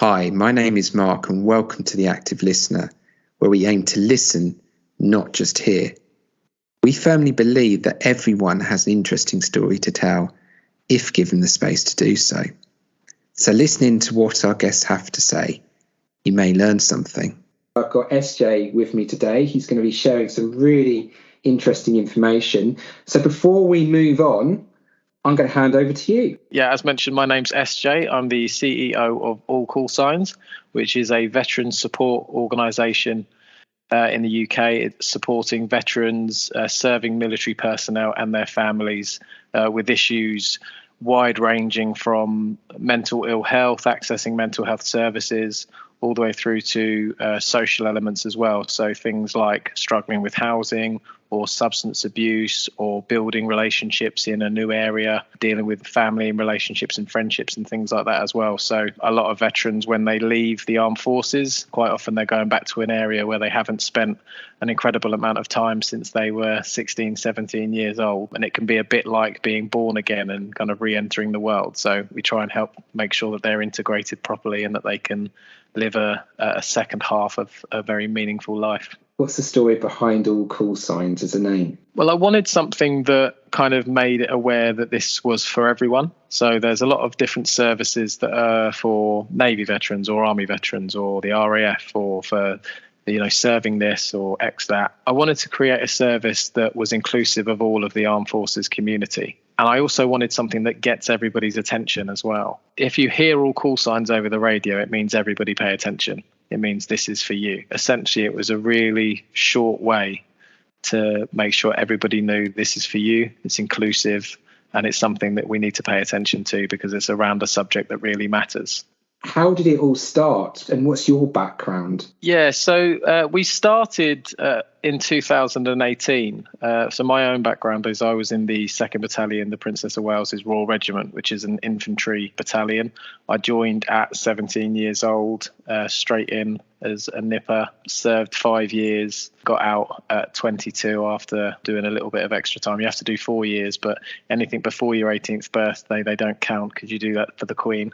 Hi, my name is Mark and welcome to The Active Listener, where we aim to listen, not just hear. We firmly believe that everyone has an interesting story to tell, if given the space to do so. So listening to what our guests have to say, you may learn something. I've got SJ with me today. He's going to be sharing some really interesting information. So before we move on, I'm going to hand over to you. Yeah, as mentioned, my name's SJ. I'm the CEO of All Call Signs, which is a veteran support organisation in the UK. It's supporting veterans, serving military personnel and their families with issues wide-ranging from mental ill health, accessing mental health services, all the way through to social elements as well. So things like struggling with housing or substance abuse or building relationships in a new area, dealing with family and relationships and friendships and things like that as well. So a lot of veterans, when they leave the armed forces, quite often they're going back to an area where they haven't spent an incredible amount of time since they were 16, 17 years old. And it can be a bit like being born again and kind of re-entering the world. So we try and help make sure that they're integrated properly and that they can live a second half of a very meaningful life. What's the story behind All Call Signs as a name? Well, I wanted something that kind of made it aware that this was for everyone. So there's a lot of different services that are for Navy veterans or Army veterans or the RAF or for serving this or X that. I wanted to create a service that was inclusive of all of the armed forces community. And I also wanted something that gets everybody's attention as well. If you hear All Call Signs over the radio, it means everybody pay attention. It means this is for you. Essentially, it was a really short way to make sure everybody knew this is for you, it's inclusive, and it's something that we need to pay attention to because it's around a subject that really matters. How did it all start and what's your background? Yeah, so we started in 2018. So my own background is I was in the 2nd Battalion, the Princess of Wales's Royal Regiment, which is an infantry battalion. I joined at 17 years old, straight in as a nipper, served 5 years, got out at 22 after doing a little bit of extra time. You have to do 4 years, but anything before your 18th birthday, they don't count because you do that for the Queen.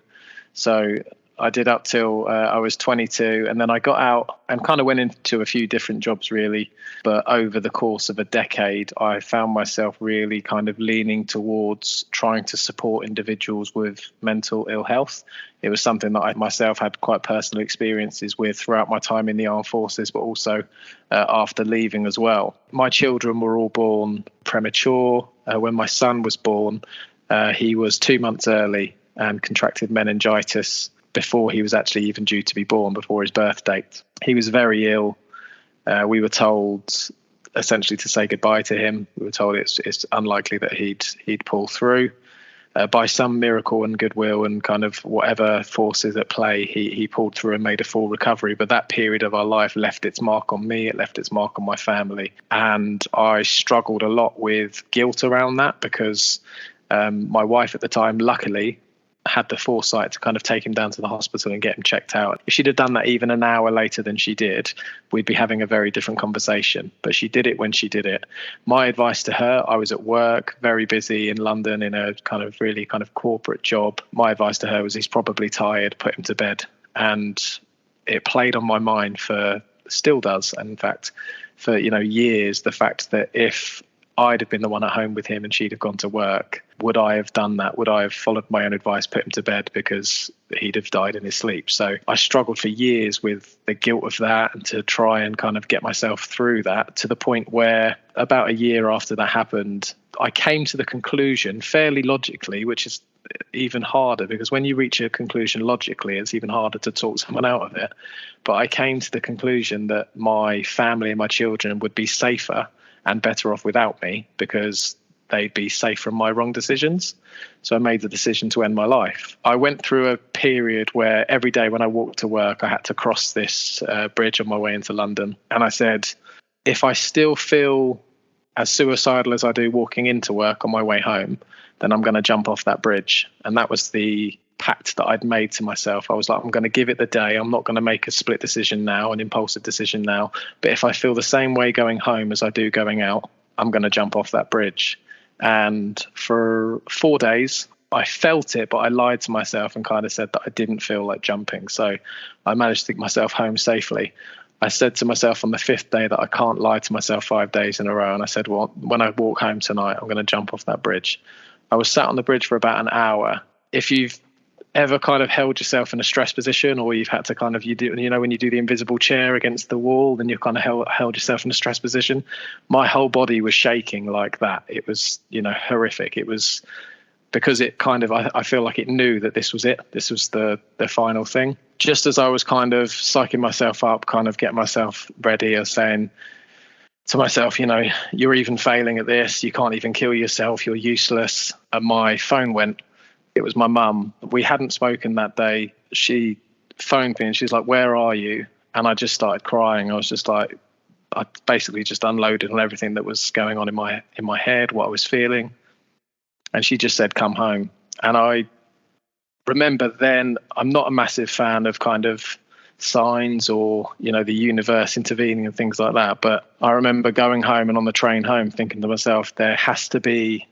So I did up till I was 22, and then I got out and kind of went into a few different jobs really. But over the course of a decade, I found myself really kind of leaning towards trying to support individuals with mental ill health. It was something that I myself had quite personal experiences with throughout my time in the armed forces, but also after leaving as well. My children were all born premature. When my son was born, he was 2 months early and contracted meningitis before he was actually even due to be born, before his birth date. He was very ill. We were told essentially to say goodbye to him. We were told it's unlikely that he'd pull through. By some miracle and goodwill and kind of whatever forces at play, he pulled through and made a full recovery. But that period of our life left its mark on me. It left its mark on my family. And I struggled a lot with guilt around that because my wife at the time, luckily, had the foresight to kind of take him down to the hospital and get him checked out. If she'd have done that even an hour later than she did, we'd be having a very different conversation. But she did it when she did it. My advice to her, I was at work, very busy in London in a kind of really kind of corporate job. My advice to her was, he's probably tired, put him to bed. And it played on my mind still does, in fact, for years, the fact that if I'd have been the one at home with him and she'd have gone to work, would I have done that? Would I have followed my own advice, put him to bed because he'd have died in his sleep? So I struggled for years with the guilt of that and to try and kind of get myself through that, to the point where about a year after that happened, I came to the conclusion fairly logically, which is even harder because when you reach a conclusion logically, it's even harder to talk someone out of it. But I came to the conclusion that my family and my children would be safer and better off without me because they'd be safe from my wrong decisions. So I made the decision to end my life. I went through a period where every day when I walked to work, I had to cross this bridge on my way into London. And I said, if I still feel as suicidal as I do walking into work on my way home, then I'm going to jump off that bridge. And that was the pact that I'd made to myself. I was like, I'm going to give it the day. I'm not going to make a split decision now, an impulsive decision now. But if I feel the same way going home as I do going out, I'm going to jump off that bridge. And for 4 days, I felt it, but I lied to myself and kind of said that I didn't feel like jumping. So I managed to get myself home safely. I said to myself on the 5th day that I can't lie to myself 5 days in a row. And I said, well, when I walk home tonight, I'm going to jump off that bridge. I was sat on the bridge for about an hour. If you've ever kind of held yourself in a stress position, or you've had to kind of, when you do the invisible chair against the wall, then you've kind of held yourself in a stress position. My whole body was shaking like that. It was, horrific. It was because it kind of, I feel like it knew that this was it. This was the final thing. Just as I was kind of psyching myself up, kind of getting myself ready, I was saying to myself, you're even failing at this. You can't even kill yourself. You're useless. And my phone went. It was my mum. We hadn't spoken that day. She phoned me and she's like, where are you? And I just started crying. I was just like, I basically just unloaded on everything that was going on in my head, what I was feeling. And she just said, come home. And I remember then, I'm not a massive fan of kind of signs or, the universe intervening and things like that. But I remember going home and on the train home thinking to myself, there has to be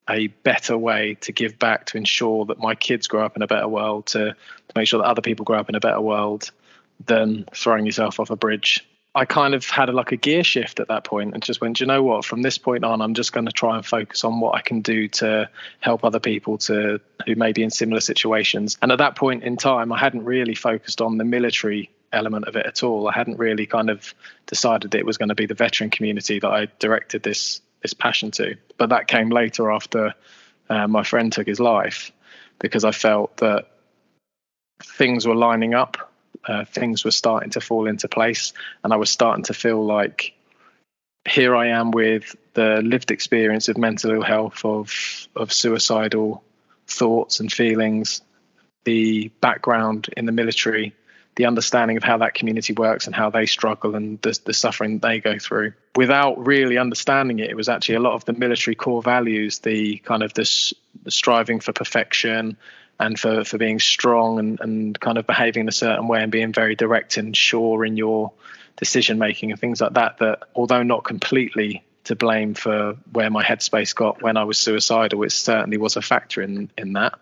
a better way to give back, to ensure that my kids grow up in a better world, to make sure that other people grow up in a better world than throwing yourself off a bridge. I kind of had a gear shift at that point and just went, do you know what, from this point on, I'm just going to try and focus on what I can do to help other people who may be in similar situations. And at that point in time, I hadn't really focused on the military element of it at all. I hadn't really kind of decided that it was going to be the veteran community that I directed this passion to. But that came later after my friend took his life, because I felt that things were lining up. Things were starting to fall into place, and I was starting to feel like here I am with the lived experience of mental ill health, of suicidal thoughts and feelings, the background in the military, the understanding of how that community works and how they struggle and the suffering they go through. Without really understanding it, it was actually a lot of the military core values, the kind of the striving for perfection and for being strong and kind of behaving in a certain way and being very direct and sure in your decision making and things like that, that although not completely to blame for where my headspace got when I was suicidal, it certainly was a factor in that.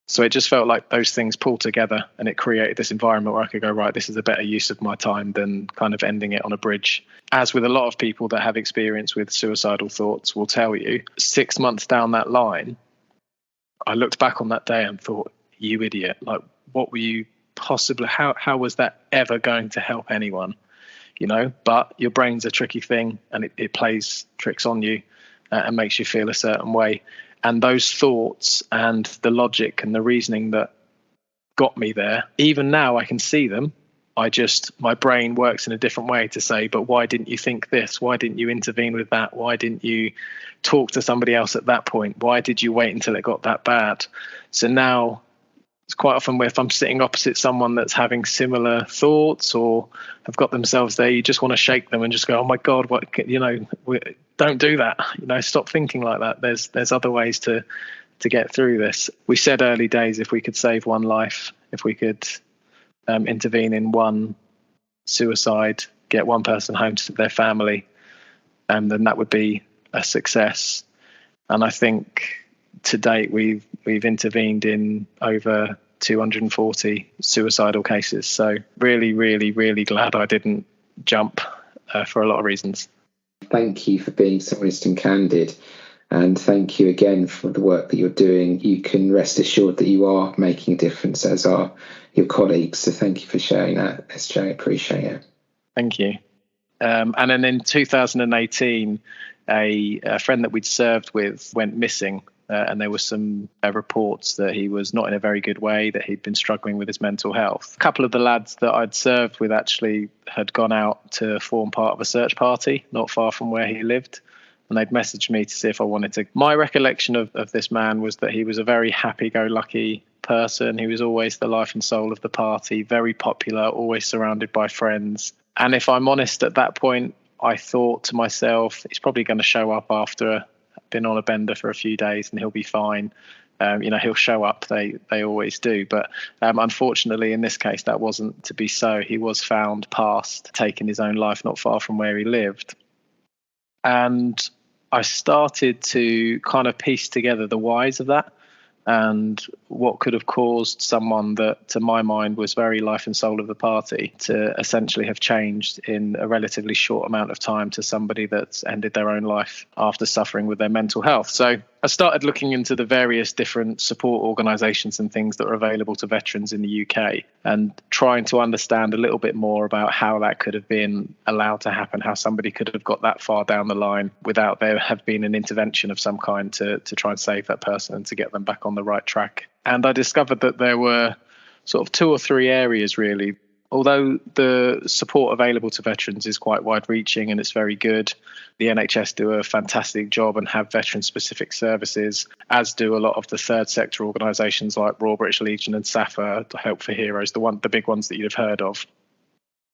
So it just felt like those things pulled together, and it created this environment where I could go, right, this is a better use of my time than kind of ending it on a bridge. As with a lot of people that have experience with suicidal thoughts will tell you, 6 months down that line, I looked back on that day and thought, you idiot, like, what were you possibly, how was that ever going to help anyone? But your brain's a tricky thing, and it plays tricks on you and makes you feel a certain way. And those thoughts and the logic and the reasoning that got me there, even now I can see them. My brain works in a different way to say, but why didn't you think this? Why didn't you intervene with that? Why didn't you talk to somebody else at that point? Why did you wait until it got that bad? So now it's quite often where if I'm sitting opposite someone that's having similar thoughts or have got themselves there, you just want to shake them and just go, oh my God, don't do that. Stop thinking like that. There's other ways to get through this. We said early days, if we could save one life, if we could intervene in one suicide, get one person home to their family, then that would be a success. And I think to date we've intervened in over 240 suicidal cases. So really, really, really glad I didn't jump for a lot of reasons. Thank you for being so honest and candid. And thank you again for the work that you're doing. You can rest assured that you are making a difference, as are your colleagues. So thank you for sharing that, SJ. I appreciate it. Thank you. And then in 2018, a friend that we'd served with went missing. And there were some reports that he was not in a very good way, that he'd been struggling with his mental health. A couple of the lads that I'd served with actually had gone out to form part of a search party not far from where he lived. And they'd messaged me to see if I wanted to. My recollection of this man was that he was a very happy-go-lucky person. He was always the life and soul of the party, very popular, always surrounded by friends. And if I'm honest, at that point, I thought to myself, he's probably going to show up after been on a bender for a few days and he'll be fine. He'll show up. They always do. But unfortunately, in this case, that wasn't to be so. He was found past taking his own life not far from where he lived. And I started to kind of piece together the whys of that. and what could have caused someone that, to my mind, was very life and soul of the party to essentially have changed in a relatively short amount of time to somebody that's ended their own life after suffering with their mental health. So I started looking into the various different support organisations and things that are available to veterans in the UK and trying to understand a little bit more about how that could have been allowed to happen, how somebody could have got that far down the line without there have been an intervention of some kind to try and save that person and to get them back on the right track. And I discovered that there were sort of 2 or 3 areas really. Although the support available to veterans is quite wide-reaching and it's very good, the NHS do a fantastic job and have veteran-specific services, as do a lot of the third sector organisations like Royal British Legion and SAFA, Help for Heroes, the big ones that you'd have heard of,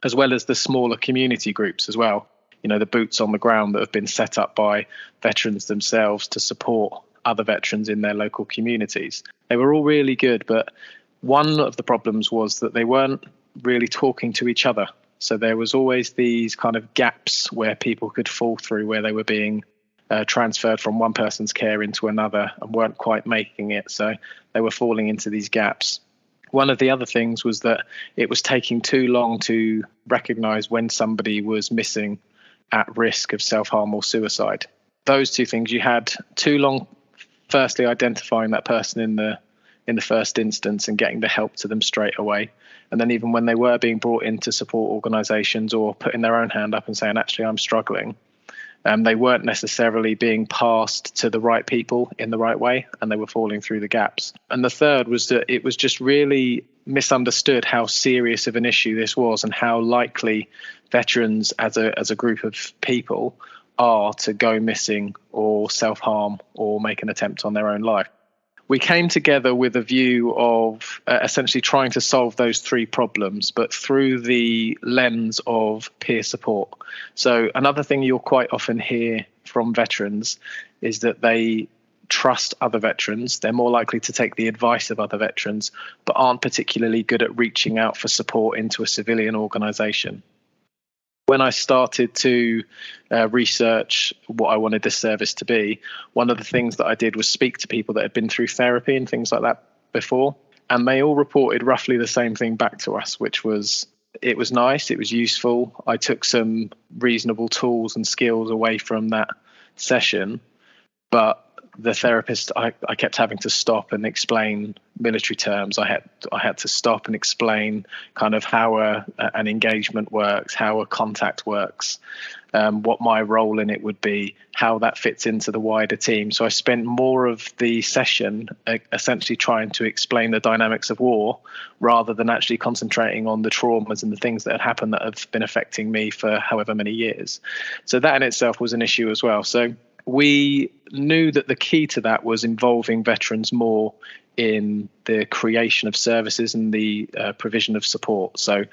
as well as the smaller community groups as well. You know, the boots on the ground that have been set up by veterans themselves to support other veterans in their local communities. They were all really good, but one of the problems was that they weren't really talking to each other. So there was always these kind of gaps where people could fall through, where they were being transferred from one person's care into another and weren't quite making it. So they were falling into these gaps. One of the other things was that it was taking too long to recognise when somebody was missing, at risk of self-harm or suicide. Those two things, you had too long firstly identifying that person in the first instance and getting the help to them straight away. And then even when they were being brought into support organisations or putting their own hand up and saying, actually, I'm struggling, they weren't necessarily being passed to the right people in the right way, and they were falling through the gaps. And the third was that it was just really misunderstood how serious of an issue this was and how likely veterans as a group of people are to go missing or self-harm or make an attempt on their own life. We came together with a view of essentially trying to solve those 3 problems, but through the lens of peer support. So another thing you'll quite often hear from veterans is that they trust other veterans. They're more likely to take the advice of other veterans, but aren't particularly good at reaching out for support into a civilian organisation. When I started to research what I wanted this service to be, one of the things that I did was speak to people that had been through therapy and things like that before. And they all reported roughly the same thing back to us, which was, it was nice, it was useful. I took some reasonable tools and skills away from that session, but the therapist, I kept having to stop and explain military terms. I had to stop and explain kind of how an engagement works, how a contact works, what my role in it would be, how that fits into the wider team. So I spent more of the session essentially trying to explain the dynamics of war rather than actually concentrating on the traumas and the things that had happened that have been affecting me for however many years. So that in itself was an issue as well. So we knew that the key to that was involving veterans more in the creation of services and the provision of support. So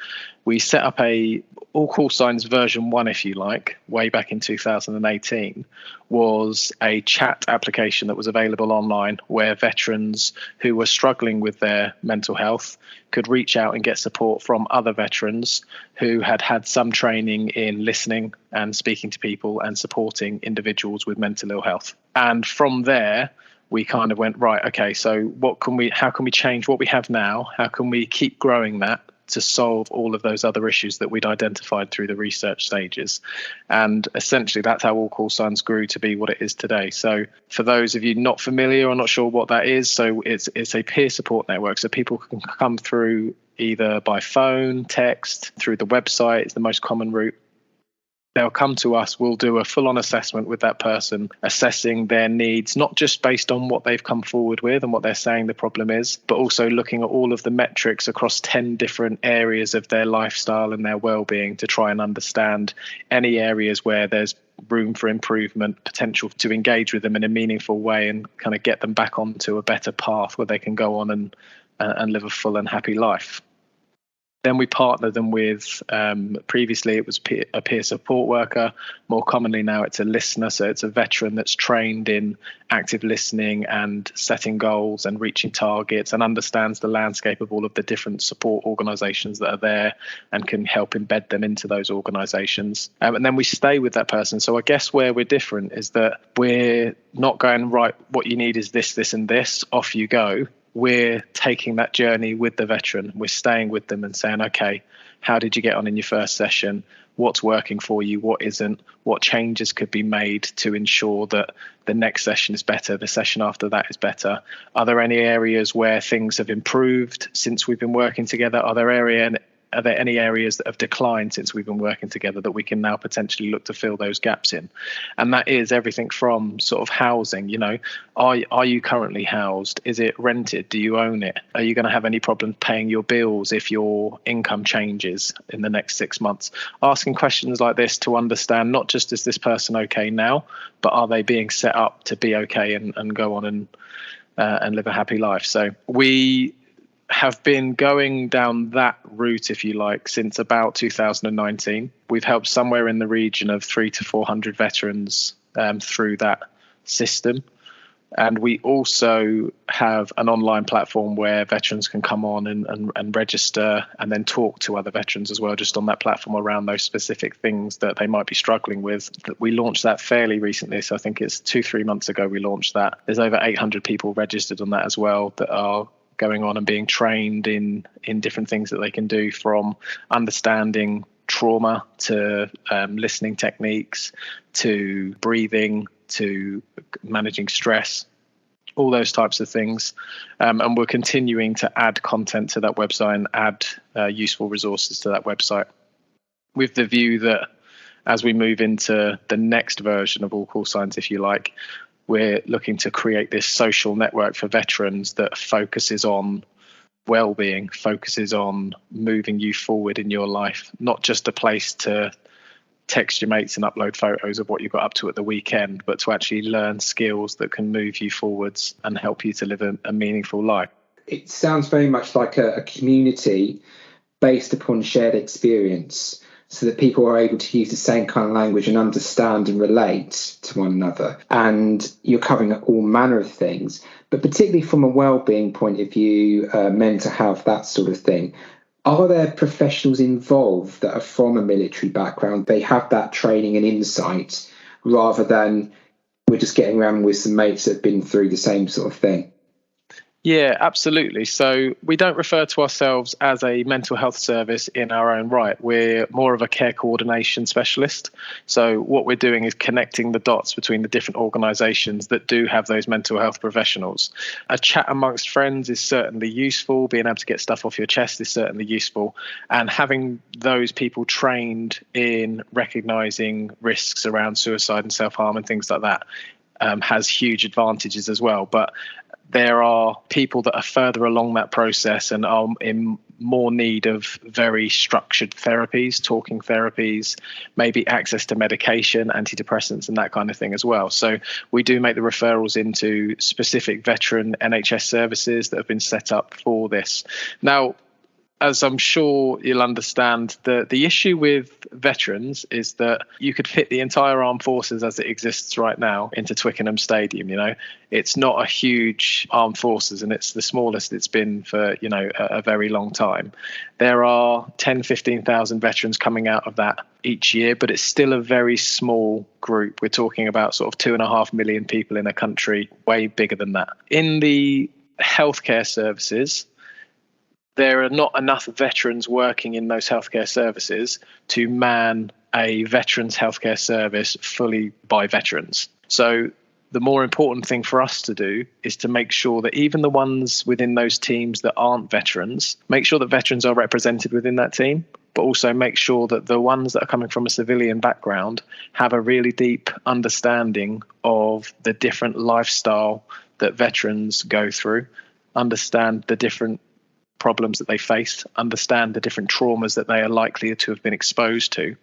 we set up a All Call Signs version 1, if you like, way back in 2018, was a chat application that was available online where veterans who were struggling with their mental health could reach out and get support from other veterans who had had some training in listening and speaking to people and supporting individuals with mental ill health. And from there, we kind of went, right, okay, so how can we change what we have now? How can we keep growing that to solve all of those other issues that we'd identified through the research stages? And essentially that's how All Call Signs grew to be what it is today. So for those of you not familiar or not sure what that is, so it's a peer support network. So people can come through either by phone, text, through the website is the most common route. They'll come to us, we'll do a full-on assessment with that person, assessing their needs, not just based on what they've come forward with and what they're saying the problem is, but also looking at all of the metrics across 10 different areas of their lifestyle and their well-being to try and understand any areas where there's room for improvement, potential to engage with them in a meaningful way and kind of get them back onto a better path where they can go on and live a full and happy life. Then we partner them with, previously it was a peer support worker. More commonly now it's a listener. So it's a veteran that's trained in active listening and setting goals and reaching targets and understands the landscape of all of the different support organisations that are there and can help embed them into those organisations. And then we stay with that person. So I guess where we're different is that we're not going, right, what you need is this, this and this, off you go. We're taking that journey with the veteran. We're staying with them and saying, okay, how did you get on in your first session? What's working for you? What isn't? What changes could be made to ensure that the next session is better? The session after that is better? Are there any areas where things have improved since we've been working together? Are there any areas that have declined since we've been working together that we can now potentially look to fill those gaps in? And that is everything from sort of housing, are you currently housed? Is it rented? Do you own it? Are you going to have any problem paying your bills if your income changes in the next 6 months? Asking questions like this to understand not just is this person okay now, but are they being set up to be okay and go on and live a happy life? So we have been going down that route, if you like, since about 2019. We've helped somewhere in the region of 300 to 400 veterans through that system. And we also have an online platform where veterans can come on and register and then talk to other veterans as well, just on that platform around those specific things that they might be struggling with. We launched that fairly recently. So I think it's 2-3 months ago we launched that. There's over 800 people registered on that as well that are going on and being trained in different things that they can do, from understanding trauma to listening techniques to breathing to managing stress, all those types of things. And we're continuing to add content to that website and add useful resources to that website, with the view that as we move into the next version of All Call Signs, if you like, we're looking to create this social network for veterans that focuses on well-being, focuses on moving you forward in your life, not just a place to text your mates and upload photos of what you got up to at the weekend, but to actually learn skills that can move you forwards and help you to live a meaningful life. It sounds very much like a community based upon shared experience, so that people are able to use the same kind of language and understand and relate to one another. And you're covering all manner of things, but particularly from a well-being point of view, mental health, that sort of thing. Are there professionals involved that are from a military background? They have that training and insight, rather than we're just getting around with some mates that have been through the same sort of thing? Yeah, absolutely. So we don't refer to ourselves as a mental health service in our own right. We're more of a care coordination specialist. So what we're doing is connecting the dots between the different organisations that do have those mental health professionals. A chat amongst friends is certainly useful. Being able to get stuff off your chest is certainly useful. And having those people trained in recognising risks around suicide and self-harm and things like that has huge advantages as well. But there are people that are further along that process and are in more need of very structured therapies, talking therapies, maybe access to medication, antidepressants and that kind of thing as well. So we do make the referrals into specific veteran NHS services that have been set up for this. Now, as I'm sure you'll understand, the issue with veterans is that you could fit the entire armed forces as it exists right now into Twickenham Stadium. It's not a huge armed forces, and it's the smallest it's been for a very long time. There are 10,000-15,000 veterans coming out of that each year, but it's still a very small group. We're talking about sort of 2.5 million people in a country, way bigger than that. In the healthcare services, there are not enough veterans working in those healthcare services to man a veterans healthcare service fully by veterans. So the more important thing for us to do is to make sure that even the ones within those teams that aren't veterans, make sure that veterans are represented within that team, but also make sure that the ones that are coming from a civilian background have a really deep understanding of the different lifestyle that veterans go through, understand the different problems that they face, understand the different traumas that they are likely to have been exposed to,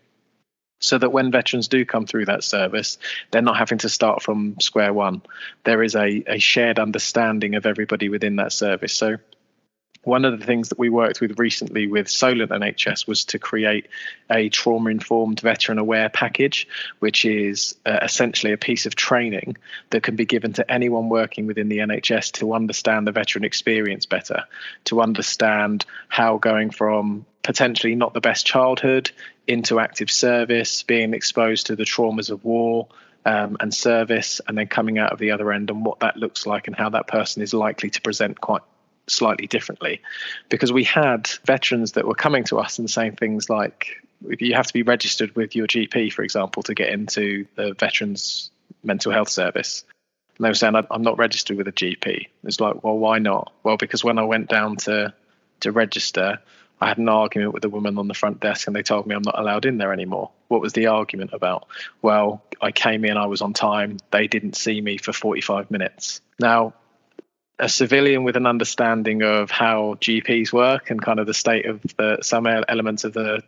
so that when veterans do come through that service, they're not having to start from square one. There is a shared understanding of everybody within that service. So One of the things that we worked with recently with Solent NHS was to create a trauma-informed veteran-aware package, which is essentially a piece of training that can be given to anyone working within the NHS to understand the veteran experience better, to understand how going from potentially not the best childhood into active service, being exposed to the traumas of war and service, and then coming out of the other end, and what that looks like and how that person is likely to present quite slightly differently. Because we had veterans that were coming to us and saying things like, you have to be registered with your GP, for example, to get into the veterans mental health service. And they were saying, I'm not registered with a GP. It's like, well, why not? Well, because when I went down to register, I had an argument with a woman on the front desk and they told me I'm not allowed in there anymore. What was the argument about? Well, I came in, I was on time. They didn't see me for 45 minutes. Now, a civilian with an understanding of how GPs work and kind of the state of some elements of the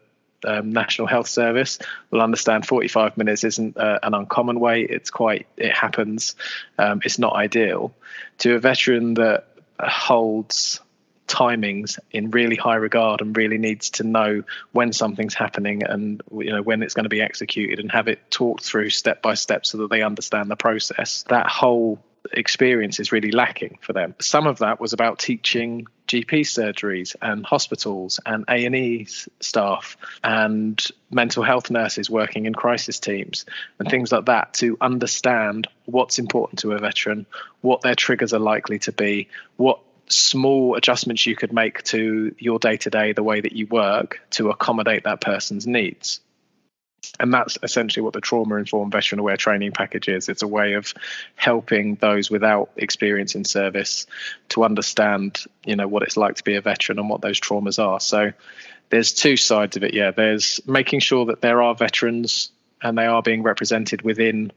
National Health Service will understand 45 minutes isn't an uncommon wait. It happens. It's not ideal. To a veteran that holds timings in really high regard and really needs to know when something's happening and when it's going to be executed and have it talked through step by step so that they understand the process, that whole experience is really lacking for them. Some of that was about teaching GP surgeries and hospitals and A&E staff and mental health nurses working in crisis teams and things like that to understand what's important to a veteran, what their triggers are likely to be, what small adjustments you could make to your day-to-day, the way that you work, to accommodate that person's needs. And that's essentially what the trauma-informed veteran-aware training package is. It's a way of helping those without experience in service to understand, what it's like to be a veteran and what those traumas are. So there's two sides of it. Yeah, there's making sure that there are veterans and they are being represented within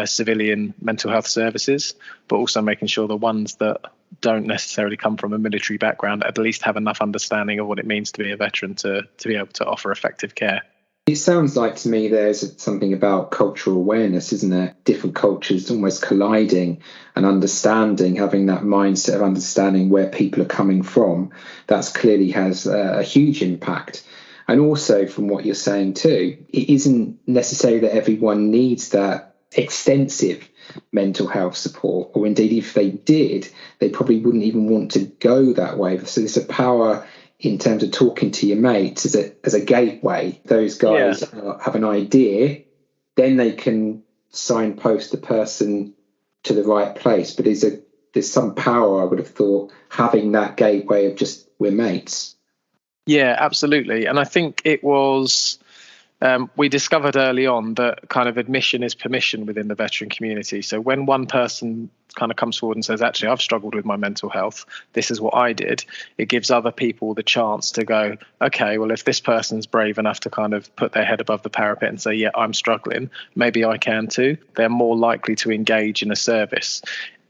civilian mental health services, but also making sure the ones that don't necessarily come from a military background at least have enough understanding of what it means to be a veteran to be able to offer effective care. It sounds like to me there's something about cultural awareness, isn't there? Different cultures almost colliding and understanding, having that mindset of understanding where people are coming from. That clearly has a huge impact. And also from what you're saying too, it isn't necessarily that everyone needs that extensive mental health support, or indeed if they did, they probably wouldn't even want to go that way. So there's a power in terms of talking to your mates as a gateway. Those guys have an idea, then they can signpost the person to the right place. But there's some power, I would have thought, having that gateway of just, we're mates. Yeah, absolutely. And I think it was, we discovered early on that kind of admission is permission within the veteran community. So when one person kind of comes forward and says, actually, I've struggled with my mental health, this is what I did, it gives other people the chance to go, okay, well, if this person's brave enough to kind of put their head above the parapet and say, yeah, I'm struggling, maybe I can too, they're more likely to engage in a service.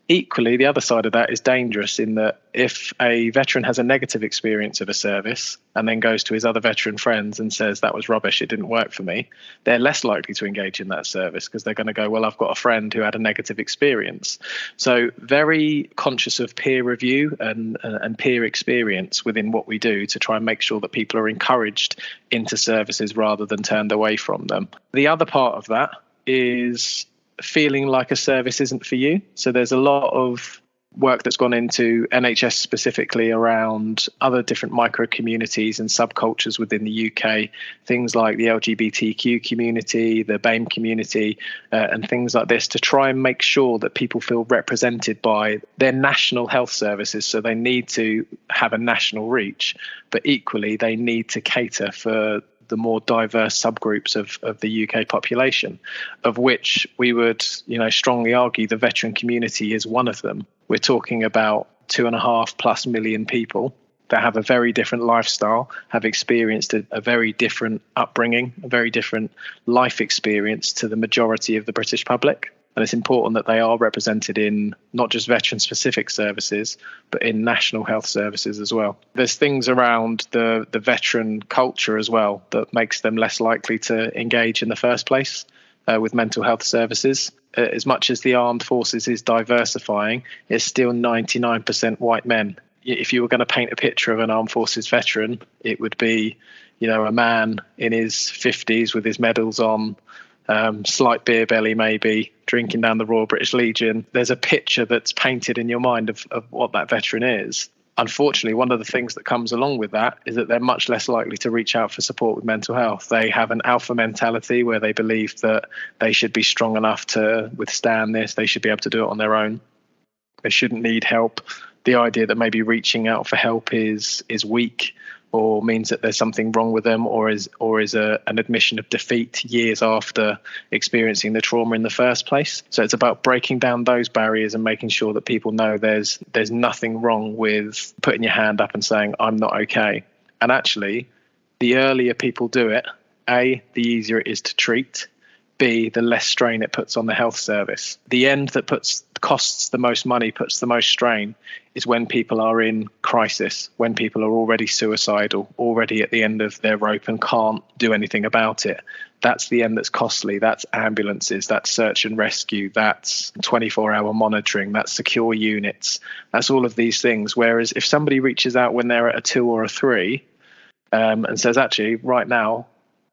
Equally, the other side of that is dangerous in that if a veteran has a negative experience of a service and then goes to his other veteran friends and says, that was rubbish, it didn't work for me, they're less likely to engage in that service because they're going to go, well, I've got a friend who had a negative experience. So very conscious of peer review and peer experience within what we do to try and make sure that people are encouraged into services rather than turned away from them. The other part of that is feeling like a service isn't for you. So there's a lot of work that's gone into NHS specifically around other different micro communities and subcultures within the UK, things like the LGBTQ community, the BAME community, and things like this, to try and make sure that people feel represented by their national health services. So they need to have a national reach, but equally they need to cater for the more diverse subgroups of the UK population, of which we would, strongly argue the veteran community is one of them. We're talking about 2.5+ million people that have a very different lifestyle, have experienced a very different upbringing, a very different life experience to the majority of the British public. And it's important that they are represented in not just veteran-specific services, but in national health services as well. There's things around the veteran culture as well that makes them less likely to engage in the first place with mental health services. As much as the armed forces is diversifying, it's still 99% white men. if you were going to paint a picture of an armed forces veteran, it would be, a man in his 50s with his medals on, slight beer belly maybe, drinking down the Royal British Legion. There's a picture that's painted in your mind of what that veteran is. Unfortunately, one of the things that comes along with that is that they're much less likely to reach out for support with mental health. They have an alpha mentality where they believe that they should be strong enough to withstand this. They should be able to do it on their own. They shouldn't need help. The idea that maybe reaching out for help is weak, or means that there's something wrong with them, or is an admission of defeat years after experiencing the trauma in the first place. So it's about breaking down those barriers and making sure that people know there's nothing wrong with putting your hand up and saying, I'm not okay. And actually, the earlier people do it, A, the easier it is to treat, B, the less strain it puts on the health service. The end that costs the most money, puts the most strain, is when people are in crisis, when people are already suicidal, already at the end of their rope and can't do anything about it. That's the end that's costly. That's ambulances, that's search and rescue, that's 24-hour monitoring, that's secure units, that's all of these things. Whereas if somebody reaches out when they're at a 2 or a 3 and says, actually, right now,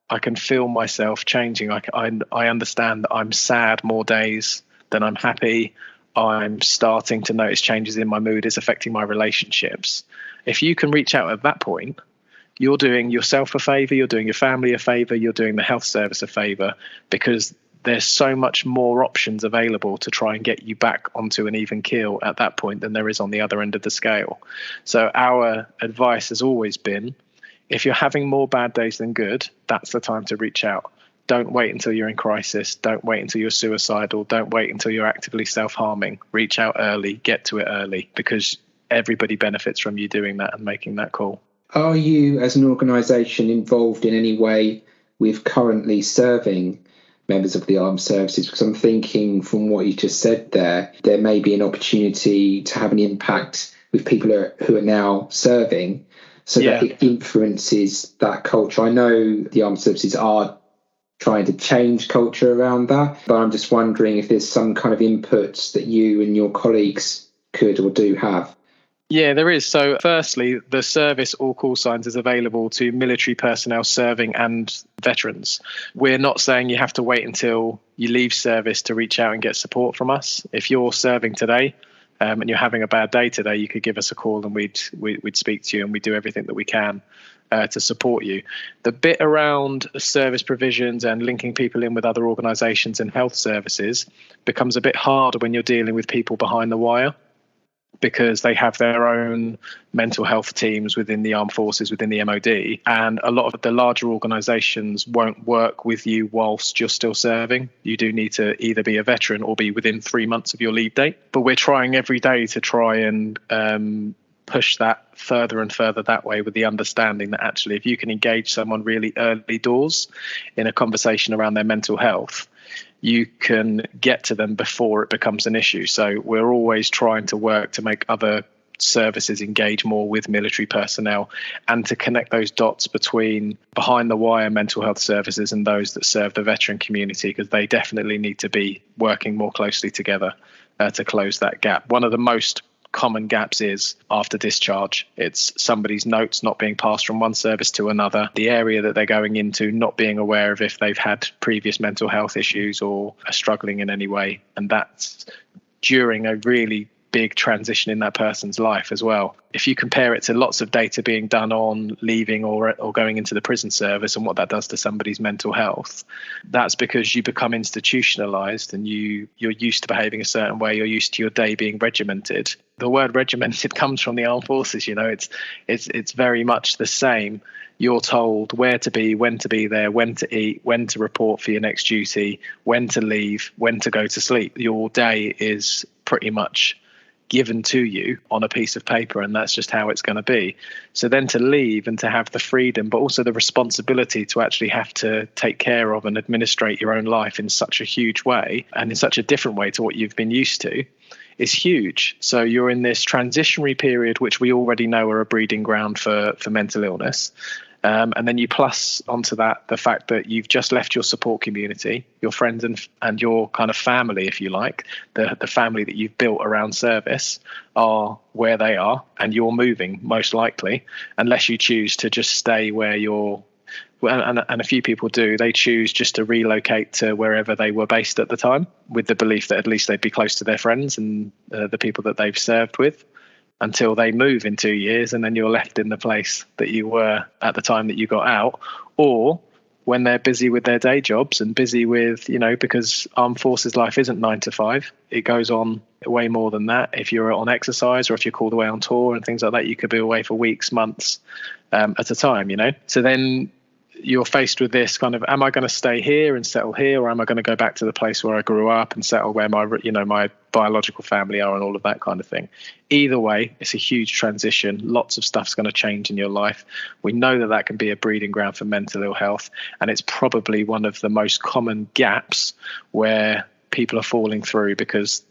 I can feel myself changing. I understand that I'm sad more days than I'm happy. I'm starting to notice changes in my mood. It's affecting my relationships. If you can reach out at that point, you're doing yourself a favor, you're doing your family a favor, you're doing the health service a favor, because there's so much more options available to try and get you back onto an even keel at that point than there is on the other end of the scale. So our advice has always been, if you're having more bad days than good, that's the time to reach out. Don't wait until you're in crisis. Don't wait until you're suicidal. Don't wait until you're actively self-harming. Reach out early, get to it early, because everybody benefits from you doing that and making that call. Are you, as an organisation, involved in any way with currently serving members of the armed services? Because I'm thinking from what you just said there may be an opportunity to have an impact with people who are now serving, so that it influences that culture. I know the armed services are trying to change culture around that, but I'm just wondering if there's some kind of inputs that you and your colleagues could or do have. Yeah, there is. So firstly, the service All Call Signs is available to military personnel serving and veterans. We're not saying you have to wait until you leave service to reach out and get support from us. If you're serving today and you're having a bad day today, you could give us a call and we'd speak to you, and we do everything that we can to support you. The bit around service provisions and linking people in with other organisations and health services becomes a bit harder when you're dealing with people behind the wire, because they have their own mental health teams within the armed forces, within the MOD, and a lot of the larger organisations won't work with you whilst you're still serving. You do need to either be a veteran or be within 3 months of your leave date. But we're trying every day to try and push that further and further that way, with the understanding that actually if you can engage someone really early doors in a conversation around their mental health, you can get to them before it becomes an issue. So we're always trying to work to make other services engage more with military personnel and to connect those dots between behind the wire mental health services and those that serve the veteran community, because they definitely need to be working more closely together to close that gap. One of the most common gaps is after discharge. It's somebody's notes not being passed from one service to another, the area that they're going into not being aware of if they've had previous mental health issues or are struggling in any way. And that's during a really big transition in that person's life as well. If you compare it to lots of data being done on leaving or going into the prison service and what that does to somebody's mental health, that's because you become institutionalized and you're used to behaving a certain way. You're used to your day being regimented. The word regimented comes from the armed forces. It's very much the same. You're told where to be, when to be there, when to eat, when to report for your next duty, when to leave, when to go to sleep. Your day is pretty much given to you on a piece of paper, and that's just how it's going to be. So then to leave and to have the freedom, but also the responsibility to actually have to take care of and administrate your own life in such a huge way and in such a different way to what you've been used to, is huge. So you're in this transitionary period, which we already know are a breeding ground for mental illness. And then you plus onto that the fact that you've just left your support community, your friends and your kind of family, if you like, the family that you've built around service are where they are, and you're moving most likely, unless you choose to just stay where you're. And a few people do. They choose just to relocate to wherever they were based at the time, with the belief that at least they'd be close to their friends and the people that they've served with, until they move in 2 years, and then you're left in the place that you were at the time that you got out. Or when they're busy with their day jobs and busy with, because armed forces life isn't 9 to 5, it goes on way more than that. If you're on exercise or if you're called away on tour and things like that, you could be away for weeks, months at a time, So then you're faced with this kind of, am I going to stay here and settle here, or am I going to go back to the place where I grew up and settle where my biological family are, and all of that kind of thing? Either way, it's a huge transition. Lots of stuff's going to change in your life. We know that can be a breeding ground for mental ill health, and it's probably one of the most common gaps where people are falling through, because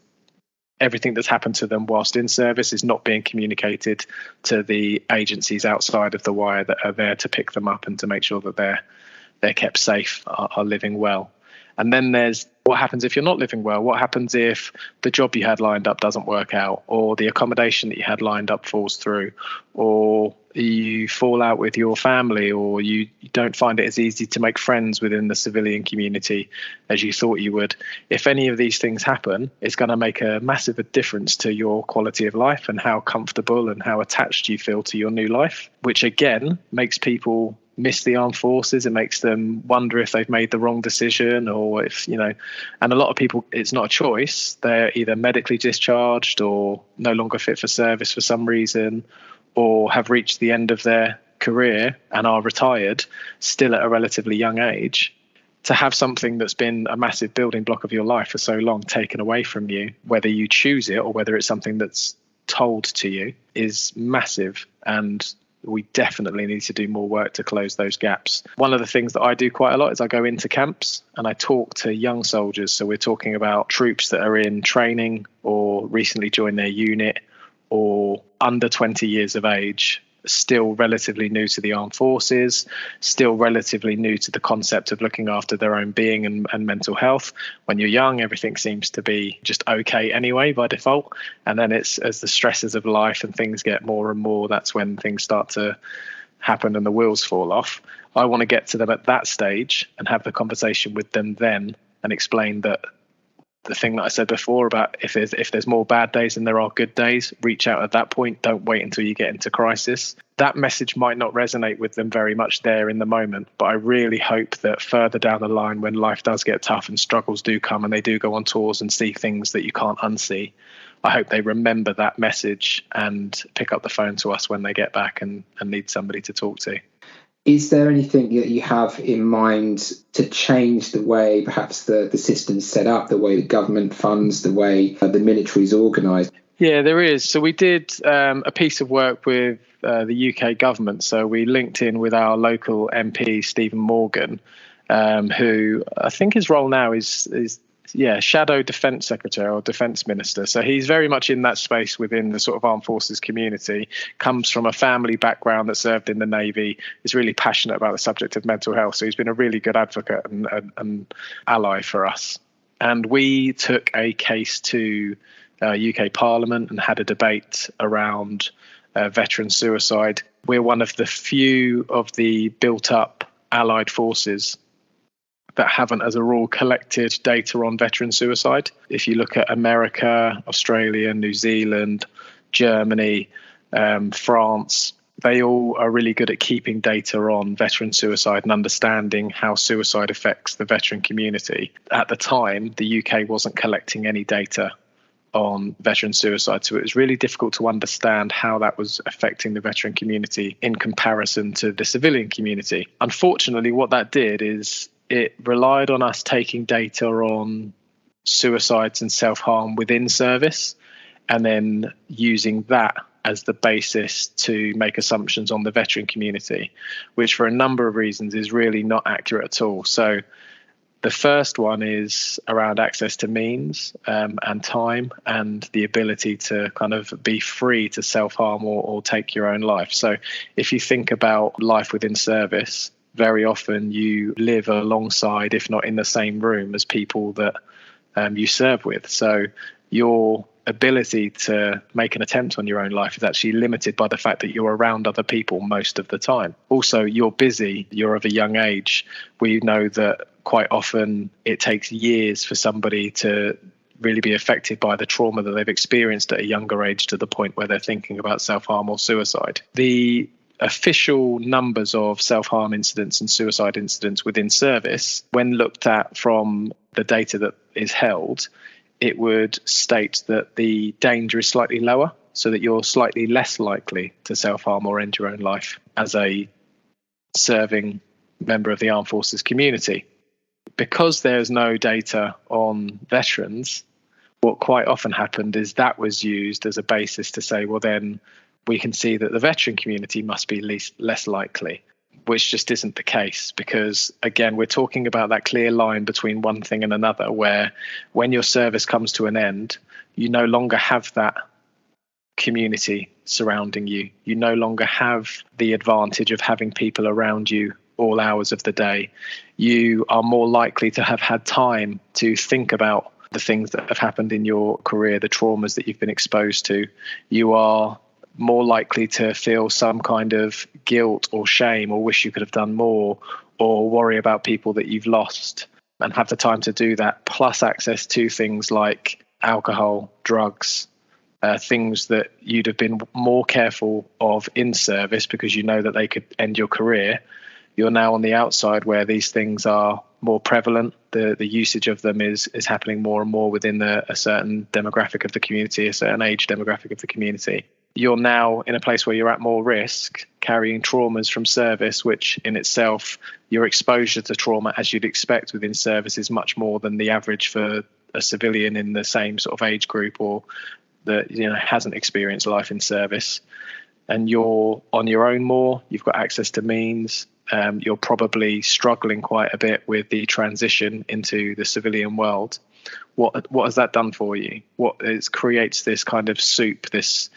everything that's happened to them whilst in service is not being communicated to the agencies outside of the wire that are there to pick them up and to make sure that they're kept safe, are living well. And then there's what happens if you're not living well. What happens if the job you had lined up doesn't work out, or the accommodation that you had lined up falls through, or you fall out with your family, or you don't find it as easy to make friends within the civilian community as you thought you would. If any of these things happen, it's going to make a massive difference to your quality of life and how comfortable and how attached you feel to your new life, which again makes people miss the armed forces. It makes them wonder if they've made the wrong decision, or if, and a lot of people, it's not a choice. They're either medically discharged or no longer fit for service for some reason, or have reached the end of their career and are retired still at a relatively young age. To have something that's been a massive building block of your life for so long taken away from you, whether you choose it or whether it's something that's told to you, is massive. And we definitely need to do more work to close those gaps. One of the things that I do quite a lot is I go into camps and I talk to young soldiers. So we're talking about troops that are in training or recently joined their unit, or under 20 years of age, still relatively new to the armed forces, still relatively new to the concept of looking after their own being and mental health. When you're young, everything seems to be just okay anyway by default. And then it's as the stresses of life and things get more and more, that's when things start to happen and the wheels fall off. I want to get to them at that stage and have the conversation with them then, and explain that the thing that I said before about if there's more bad days than there are good days, reach out at that point. Don't wait until you get into crisis. That message might not resonate with them very much there in the moment, but I really hope that further down the line, when life does get tough and struggles do come and they do go on tours and see things that you can't unsee, I hope they remember that message and pick up the phone to us when they get back and need somebody to talk to. Is there anything that you have in mind to change the way perhaps the system's set up, the way the government funds, the way the military is organised? Yeah, there is. So we did a piece of work with the UK government. So we linked in with our local MP, Stephen Morgan, who I think his role now is Shadow Defence Secretary or Defence Minister. So he's very much in that space within the sort of armed forces community, comes from a family background that served in the Navy, is really passionate about the subject of mental health. So he's been a really good advocate and ally for us. And we took a case to UK Parliament and had a debate around veteran suicide. We're one of the few of the built up allied forces that haven't, as a rule, collected data on veteran suicide. If you look at America, Australia, New Zealand, Germany, France, they all are really good at keeping data on veteran suicide and understanding how suicide affects the veteran community. At the time, the UK wasn't collecting any data on veteran suicide, so it was really difficult to understand how that was affecting the veteran community in comparison to the civilian community. Unfortunately, what that did is it relied on us taking data on suicides and self-harm within service, and then using that as the basis to make assumptions on the veteran community, which for a number of reasons is really not accurate at all. So The first one is around access to means and time, and the ability to kind of be free to self-harm or take your own life. So if you think about life within service, very often you live alongside, if not in the same room, as people that you serve with. So your ability to make an attempt on your own life is actually limited by the fact that you're around other people most of the time. Also, you're busy, you're of a young age. We know that quite often it takes years for somebody to really be affected by the trauma that they've experienced at a younger age to the point where they're thinking about self-harm or suicide. The official numbers of self-harm incidents and suicide incidents within service, when looked at from the data that is held, it would state that the danger is slightly lower, so that you're slightly less likely to self-harm or end your own life as a serving member of the armed forces community. Because there's no data on veterans, what quite often happened is that was used as a basis to say, well, then we can see that the veteran community must be less likely, which just isn't the case, because again, we're talking about that clear line between one thing and another, where when your service comes to an end, you no longer have that community surrounding you. You no longer have the advantage of having people around you all hours of the day. You are more likely to have had time to think about the things that have happened in your career, the traumas that you've been exposed to. You are more likely to feel some kind of guilt or shame or wish you could have done more, or worry about people that you've lost, and have the time to do that, plus access to things like alcohol, drugs, things that you'd have been more careful of in service because you know that they could end your career. You're now on the outside where these things are more prevalent. The usage of them is happening more and more within a certain demographic of the community, a certain age demographic of the community. You're now in a place where you're at more risk, carrying traumas from service, which in itself, your exposure to trauma, as you'd expect within service, is much more than the average for a civilian in the same sort of age group, or that hasn't experienced life in service. And you're on your own more. You've got access to means. You're probably struggling quite a bit with the transition into the civilian world. What has that done for you? It creates this kind of soup, this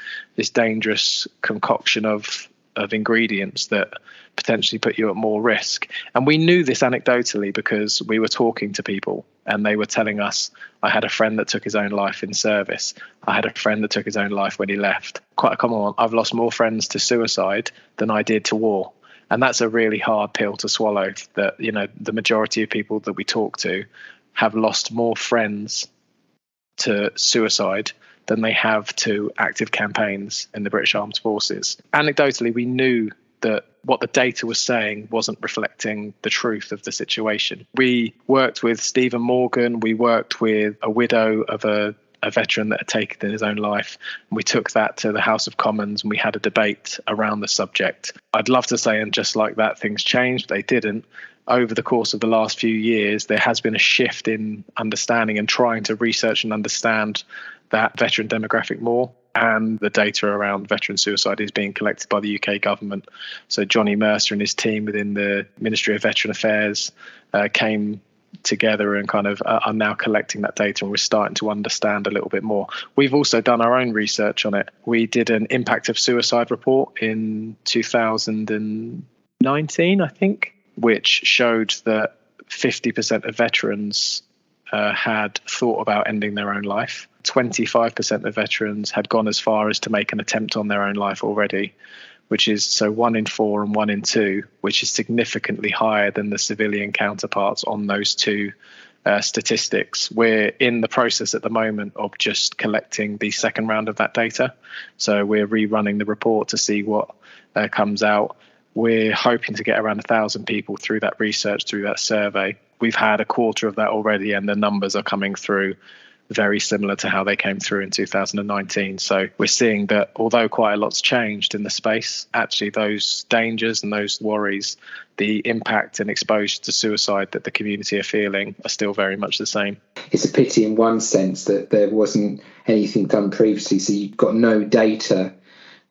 dangerous concoction of ingredients that potentially put you at more risk. And we knew this anecdotally because we were talking to people and they were telling us, I had a friend that took his own life in service. I had a friend that took his own life when he left. Quite a common one. I've lost more friends to suicide than I did to war. And that's a really hard pill to swallow, that, the majority of people that we talk to have lost more friends to suicide than they have to active campaigns in the British Armed Forces. Anecdotally, we knew that what the data was saying wasn't reflecting the truth of the situation. We worked with Stephen Morgan. We worked with a widow of a veteran that had taken his own life. And we took that to the House of Commons and we had a debate around the subject. I'd love to say, and just like that, things changed. They didn't. Over the course of the last few years, there has been a shift in understanding and trying to research and understand that veteran demographic more. And the data around veteran suicide is being collected by the UK government. So Johnny Mercer and his team within the Ministry of Veteran Affairs came together and kind of are now collecting that data, and we're starting to understand a little bit more. We've also done our own research on it. We did an impact of suicide report in 2019, I think, which showed that 50% of veterans had thought about ending their own life. 25% of veterans had gone as far as to make an attempt on their own life already, which is so 1 in 4 and 1 in 2, which is significantly higher than the civilian counterparts on those two statistics. We're in the process at the moment of just collecting the second round of that data. So we're rerunning the report to see what comes out. We're hoping to get around 1,000 people through that research, through that survey. We've had a quarter of that already, and the numbers are coming through very similar to how they came through in 2019. So we're seeing that although quite a lot's changed in the space, actually those dangers and those worries, the impact and exposure to suicide that the community are feeling are still very much the same. It's a pity in one sense that there wasn't anything done previously, so you've got no data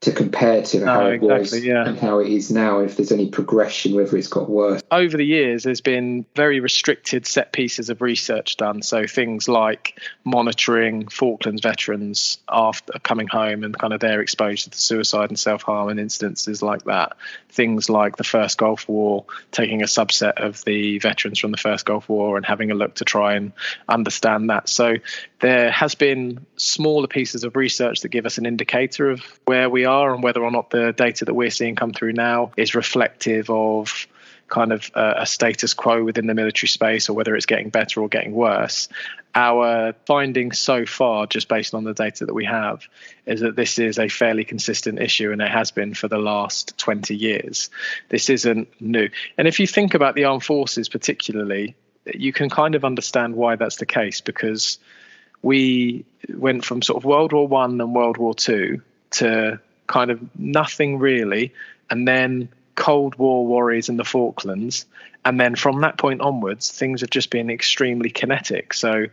to compare to how it exactly, was yeah. and how it is now, if there's any progression, whether it's got worse. Over the years, there's been very restricted set pieces of research done. So things like monitoring Falklands veterans after coming home and kind of their exposure to suicide and self-harm and instances like that. Things like the First Gulf War, taking a subset of the veterans from the First Gulf War and having a look to try and understand that. So there has been smaller pieces of research that give us an indicator of where we are and whether or not the data that we're seeing come through now is reflective of kind of a status quo within the military space, or whether it's getting better or getting worse. Our findings so far, just based on the data that we have, is that this is a fairly consistent issue, and it has been for the last 20 years. This isn't new. And if you think about the armed forces particularly, you can kind of understand why that's the case, because we went from sort of World War I and World War II to kind of nothing really, and then Cold War worries in the Falklands. And then from that point onwards, things have just been extremely kinetic. So,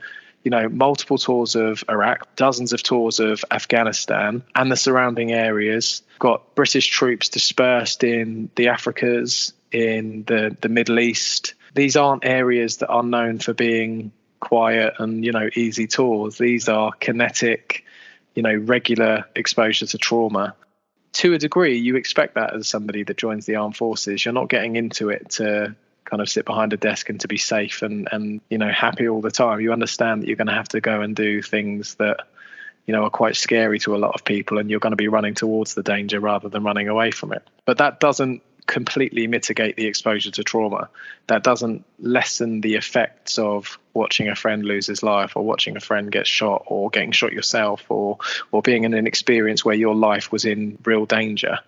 multiple tours of Iraq, dozens of tours of Afghanistan and the surrounding areas, got British troops dispersed in the Africas, in the Middle East. These aren't areas that are known for being quiet and, easy tours. These are kinetic, regular exposure to trauma. To a degree, you expect that as somebody that joins the armed forces. You're not getting into it to kind of sit behind a desk and to be safe and happy all the time. You understand that you're going to have to go and do things that, are quite scary to a lot of people, and you're going to be running towards the danger rather than running away from it. But that doesn't completely mitigate the exposure to trauma. That doesn't lessen the effects of watching a friend lose his life, or watching a friend get shot, or getting shot yourself, or being in an experience where your life was in real danger.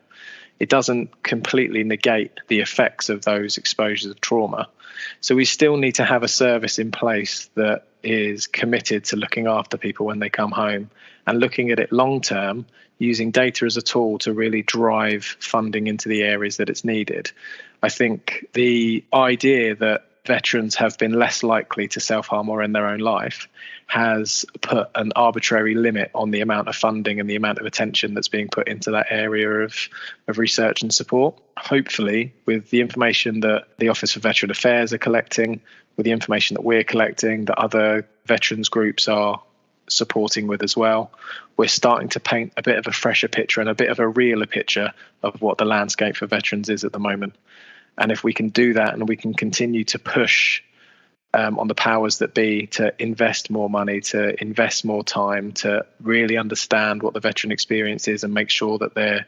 It doesn't completely negate the effects of those exposures of trauma. So we still need to have a service in place that is committed to looking after people when they come home, and looking at it long term, using data as a tool to really drive funding into the areas that it's needed. I think the idea that veterans have been less likely to self-harm or end their own life has put an arbitrary limit on the amount of funding and the amount of attention that's being put into that area of research and support. Hopefully, with the information that the Office for Veteran Affairs are collecting, with the information that we're collecting, that other veterans groups are supporting with as well, we're starting to paint a bit of a fresher picture and a bit of a realer picture of what the landscape for veterans is at the moment. And if we can do that, and we can continue to push on the powers that be to invest more money, to invest more time, to really understand what the veteran experience is, and make sure that there are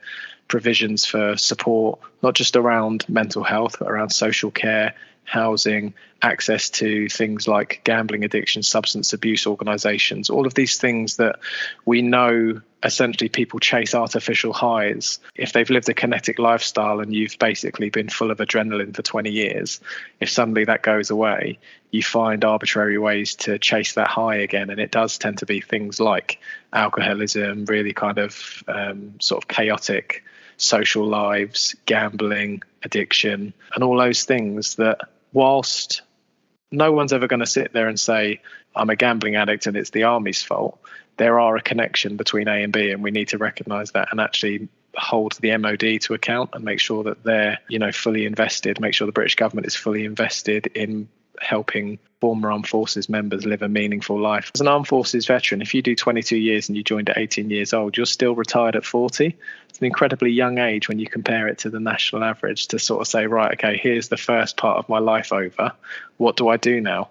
provisions for support, not just around mental health, but around social care, housing, access to things like gambling addiction, substance abuse organisations, all of these things that we know essentially people chase artificial highs. If they've lived a kinetic lifestyle and you've basically been full of adrenaline for 20 years, if suddenly that goes away, you find arbitrary ways to chase that high again. And it does tend to be things like alcoholism, really kind of sort of chaotic social lives, gambling, addiction, and all those things that, whilst no one's ever going to sit there and say, I'm a gambling addict and it's the army's fault, there are a connection between A and B, and we need to recognise that and actually hold the MOD to account and make sure that they're, fully invested, make sure the British government is fully invested in helping former armed forces members live a meaningful life. As an armed forces veteran, if you do 22 years and you joined at 18 years old, you're still retired at 40. It's an incredibly young age when you compare it to the national average, to sort of say, right, okay, here's the first part of my life over. What do I do now?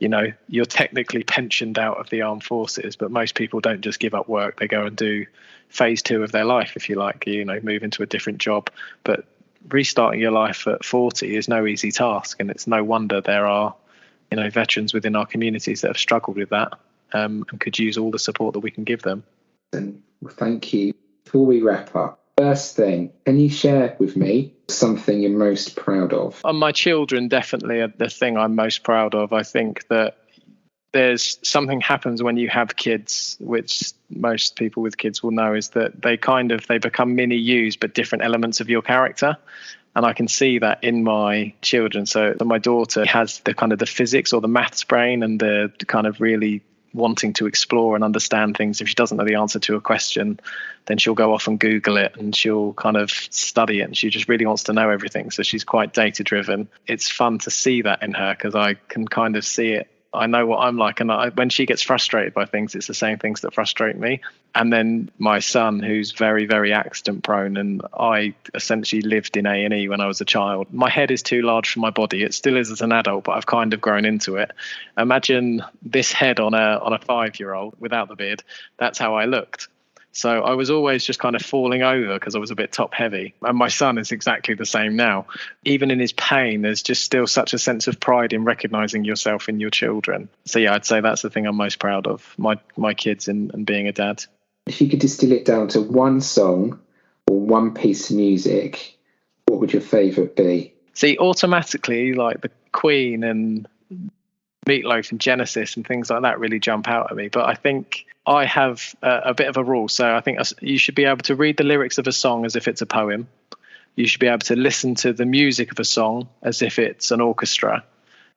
You're technically pensioned out of the armed forces, but most people don't just give up work. They go and do phase 2 of their life, if you like, move into a different job. But restarting your life at 40 is no easy task, and it's no wonder there are veterans within our communities that have struggled with that and could use all the support that we can give them. And thank you. Before we wrap up, first thing, can you share with me something you're most proud of? My children definitely are the thing I'm most proud of. I think that there's something happens when you have kids, which most people with kids will know, is that they become mini yous, but different elements of your character. And I can see that in my children. So my daughter has the kind of the physics or the maths brain and the kind of really wanting to explore and understand things. If she doesn't know the answer to a question, then she'll go off and Google it, and she'll kind of study it, and she just really wants to know everything. So she's quite data driven. It's fun to see that in her, because I can kind of see it. I know what I'm like, and when she gets frustrated by things, it's the same things that frustrate me. And then my son, who's very, very accident prone, and I essentially lived in A&E when I was a child. My head is too large for my body. It still is as an adult, but I've kind of grown into it. Imagine this head on a 5-year-old without the beard. That's how I looked. So I was always just kind of falling over because I was a bit top heavy. And my son is exactly the same now. Even in his pain, there's just still such a sense of pride in recognizing yourself in your children. So yeah, I'd say that's the thing I'm most proud of, my kids and being a dad. If you could distill it down to one song or one piece of music, what would your favourite be? See, automatically, like the Queen and Meatloaf and Genesis and things like that really jump out at me. But I think I have a bit of a rule. So I think you should be able to read the lyrics of a song as if it's a poem. You should be able to listen to the music of a song as if it's an orchestra.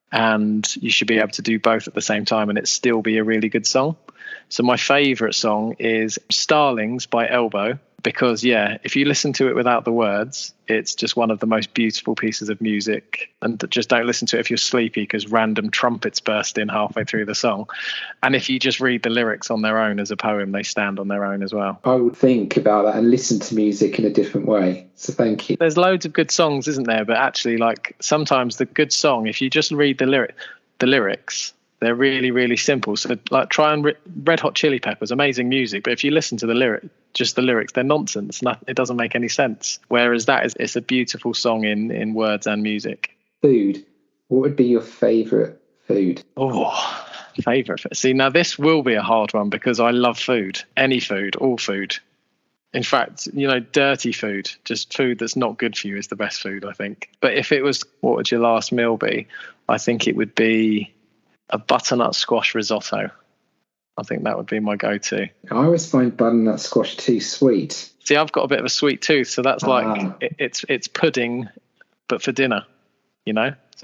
And you should be able to do both at the same time and it still be a really good song. So my favourite song is Starlings by Elbow, because, yeah, if you listen to it without the words, it's just one of the most beautiful pieces of music. And just don't listen to it if you're sleepy, because random trumpets burst in halfway through the song. And if you just read the lyrics on their own as a poem, they stand on their own as well. I would think about that and listen to music in a different way. So thank you. There's loads of good songs, isn't there? But actually, like, sometimes the good song, if you just read the lyrics, they're really, really simple. So like try and Red Hot Chili Peppers, amazing music. But if you listen to the lyrics, they're nonsense. It doesn't make any sense. Whereas it's a beautiful song in words and music. Food. What would be your favourite food? Oh, favourite. See, now this will be a hard one because I love food. Any food, all food. In fact, dirty food, just food that's not good for you is the best food, I think. But if it was, what would your last meal be? I think it would be a butternut squash risotto. I think that would be my go-to. I always find butternut squash too sweet. See, I've got a bit of a sweet tooth, so that's like it's pudding, but for dinner. So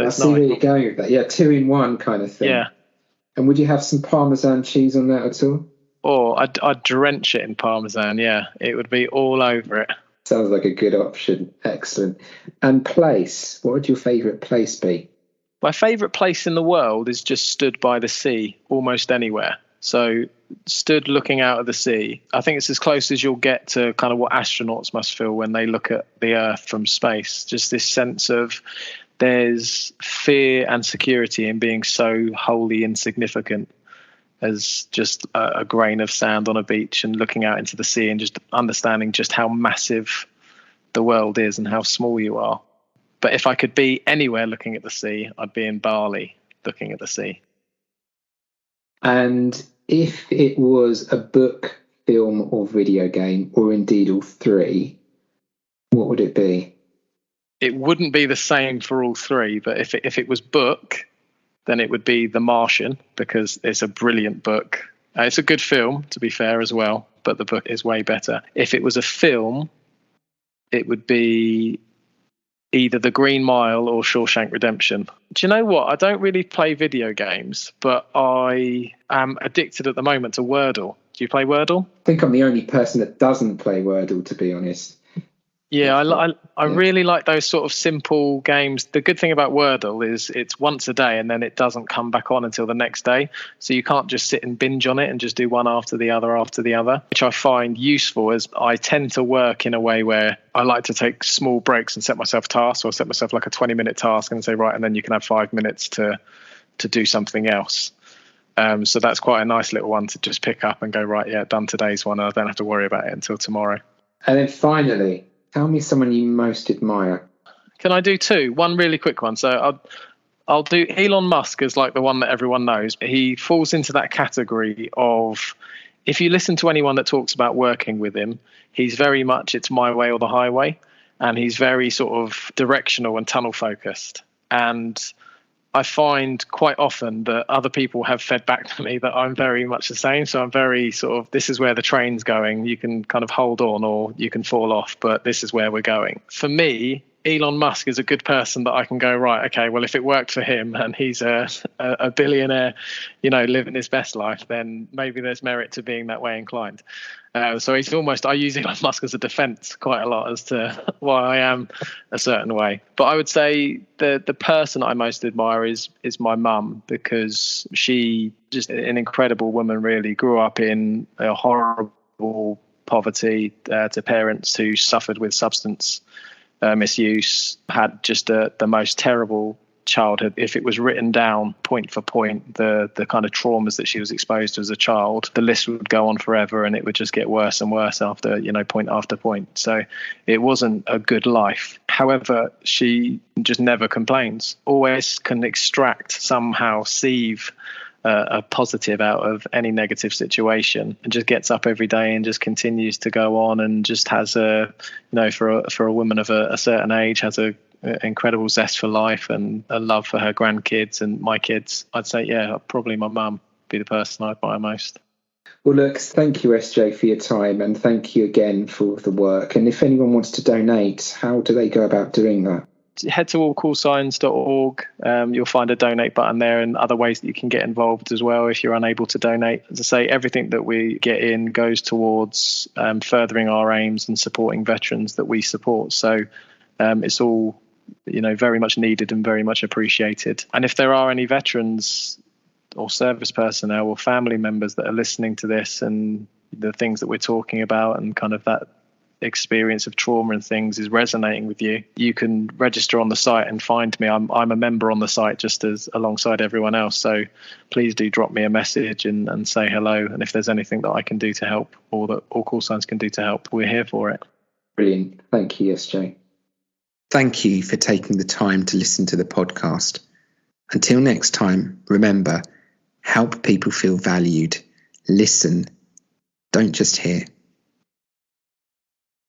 it's I see where you're going with that. Yeah, 2-in-1 kind of thing. Yeah. And would you have some Parmesan cheese on that at all? Or I'd drench it in Parmesan. Yeah, it would be all over it. Sounds like a good option. Excellent. And place. What would your favourite place be? My favourite place in the world is just stood by the sea, almost anywhere. So stood looking out at the sea. I think it's as close as you'll get to kind of what astronauts must feel when they look at the Earth from space. Just this sense of there's fear and security in being so wholly insignificant as just a grain of sand on a beach, and looking out into the sea and just understanding just how massive the world is and how small you are. But if I could be anywhere looking at the sea, I'd be in Bali looking at the sea. And if it was a book, film or video game, or indeed all three, what would it be? It wouldn't be the same for all three, but if it was book, then it would be The Martian, because it's a brilliant book. It's a good film, to be fair, as well, but the book is way better. If it was a film, it would be either The Green Mile or Shawshank Redemption. Do you know what? I don't really play video games, but I am addicted at the moment to Wordle. Do you play Wordle? I think I'm the only person that doesn't play Wordle, to be honest. Yeah, I really like those sort of simple games. The good thing about Wordle is it's once a day and then it doesn't come back on until the next day. So you can't just sit and binge on it and just do one after the other, which I find useful, as I tend to work in a way where I like to take small breaks and set myself tasks, or set myself like a 20-minute task and say, right, and then you can have 5 minutes to do something else. So that's quite a nice little one to just pick up and go, right, yeah, done today's one. And I don't have to worry about it until tomorrow. And then finally, tell me someone you most admire. Can I do two? One really quick one. So I'll do Elon Musk as like the one that everyone knows. He falls into that category of, if you listen to anyone that talks about working with him, he's very much it's my way or the highway. And he's very sort of directional and tunnel focused. And I find quite often that other people have fed back to me that I'm very much the same. So I'm very sort of, this is where the train's going. You can kind of hold on or you can fall off, but this is where we're going. For me, Elon Musk is a good person that I can go, right, okay, well, if it worked for him and he's a billionaire, living his best life, then maybe there's merit to being that way inclined. So it's almost, I use Elon Musk as a defense quite a lot as to why I am a certain way. But I would say the person I most admire is my mum, because she, just an incredible woman, really grew up in a horrible poverty to parents who suffered with substance misuse, had just the most terrible childhood. If it was written down point for point, the kind of traumas that she was exposed to as a child, the list would go on forever, and it would just get worse and worse after point after point. So it wasn't a good life. However, she just never complains, always can extract, somehow sieve a positive out of any negative situation, and just gets up every day and just continues to go on, and just has for a woman of a certain age, has a incredible zest for life and a love for her grandkids and my kids. I'd say, probably my mum be the person I admire most. Well, look, thank you, SJ, for your time, and thank you again for the work. And if anyone wants to donate, how do they go about doing that? Head to allcallsigns.org. You'll find a donate button there, and other ways that you can get involved as well if you're unable to donate. As I say, everything that we get in goes towards furthering our aims and supporting veterans that we support. So it's all very much needed and very much appreciated. And if there are any veterans or service personnel or family members that are listening to this, and the things that we're talking about and kind of that experience of trauma and things is resonating with you, you can register on the site and find me. I'm a member on the site just as alongside everyone else. So please do drop me a message and say hello. And if there's anything that I can do to help, or that All Call Signs can do to help, we're here for it. Brilliant. Thank you, SJ. Thank you for taking the time to listen to the podcast. Until next time, remember, help people feel valued. Listen, don't just hear.